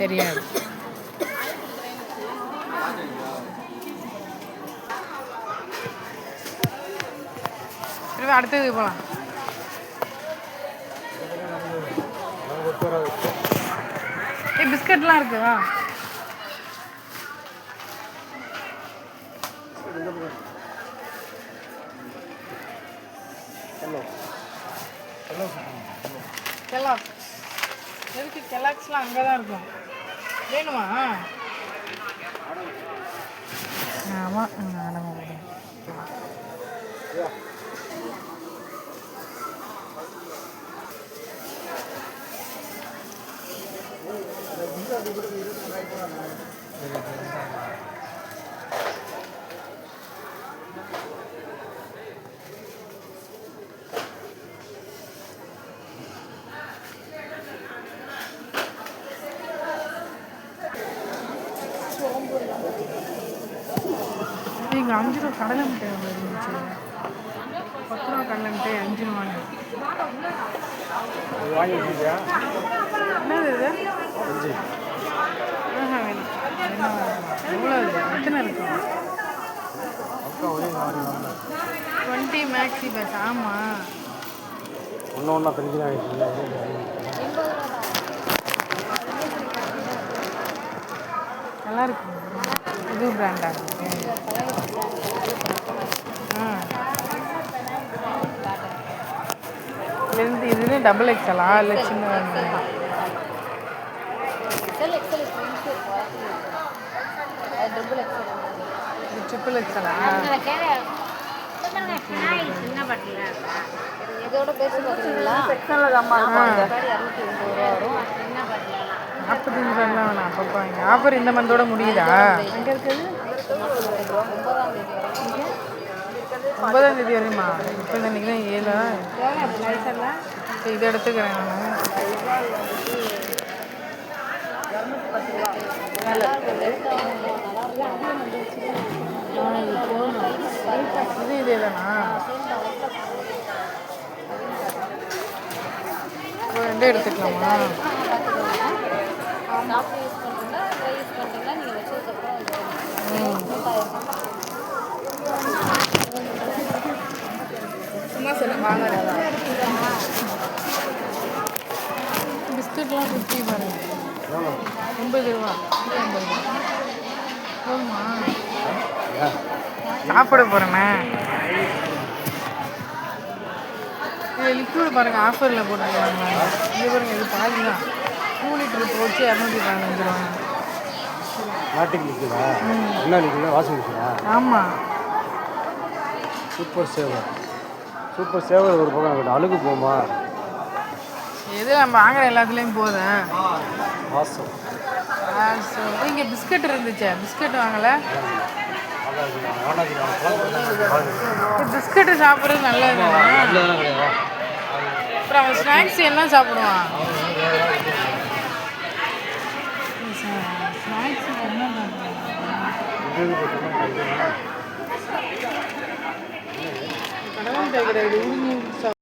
தெரியாது. அடுத்தது போகலாம். பிஸ்கட்லாம் இருக்குதா? கெல்லாக்ஸ் எதுக்கு? கெல்லாக்ஸ்லாம் அங்கே தான் இருக்கும். வேணுமா? ஆமாம், அடங்க முடியும். இங்கே 5 ரூபா கடலை மிட்டாய் இருந்துச்சு. 10 ரூபா கடலை மிட்டாய் 5 ரூபாங்க. என்னது இது? எவ்வளோ இது? எத்தனை இருக்கும்? 20 மேக்ஸி பேஸ். ஆமாம், ஒன்றா தெரிஞ்சு நல்லா இருக்கும். புது பிராண்டா? இதுன்னு டபுள் எக்ஸலா இல்லை சின்ன? ட்ரிபிள் எக்ஸலா? இதோட பேசி பார்த்தீங்களா? 45 ரூபாய்லாம் வேணாம். அப்பப்போ இங்கே ஆஃபர் இந்த மந்தோட முடியுதா? எங்கே இருக்குது? 9ஆம் தேதி வரையுமா? இப்போ இன்னைக்கு தான் 7. இதை எடுத்துக்கிறேன் நான். இது தானா? 2 எடுத்துக்கலாமா? சும்மா சொல்ல வாங்க. பிஸ்கட்லாம் 50 பாருங்க. 80 ரூபா. போதுமா? சாப்பிட போகிறேண்ணே. இது லிக்விட் பாருங்கள், ஆஃபரில் போட்டுருக்காங்க. இது பாருங்கள், இது பாதி தான். 2 லிட்டர் போச்சு 215 ரூபாங்க. நாட்டுக்கு லிக்விடா? என்ன லிக்விடா? வாஷிங் மிஷினா? ஆமாம். சூப்பர் சேவர். சூப்பர் சேவர் ஒரு பக்கம் அழுகு போமா? எது நம்ம வாங்குற எல்லாத்துலேயும் போதும். வாசம். இங்கே பிஸ்கட் இருந்துச்சு, பிஸ்கட் வாங்கலை. பிஸ்கட்டு சாப்பிட்றது நல்லது. அப்புறம் அவன் ஸ்நாக்ஸ் என்ன சாப்பிடுவான்? ஸ்நாக்ஸ் என்ன சாப்பிடுவான்? கடவுள் கிடையாது.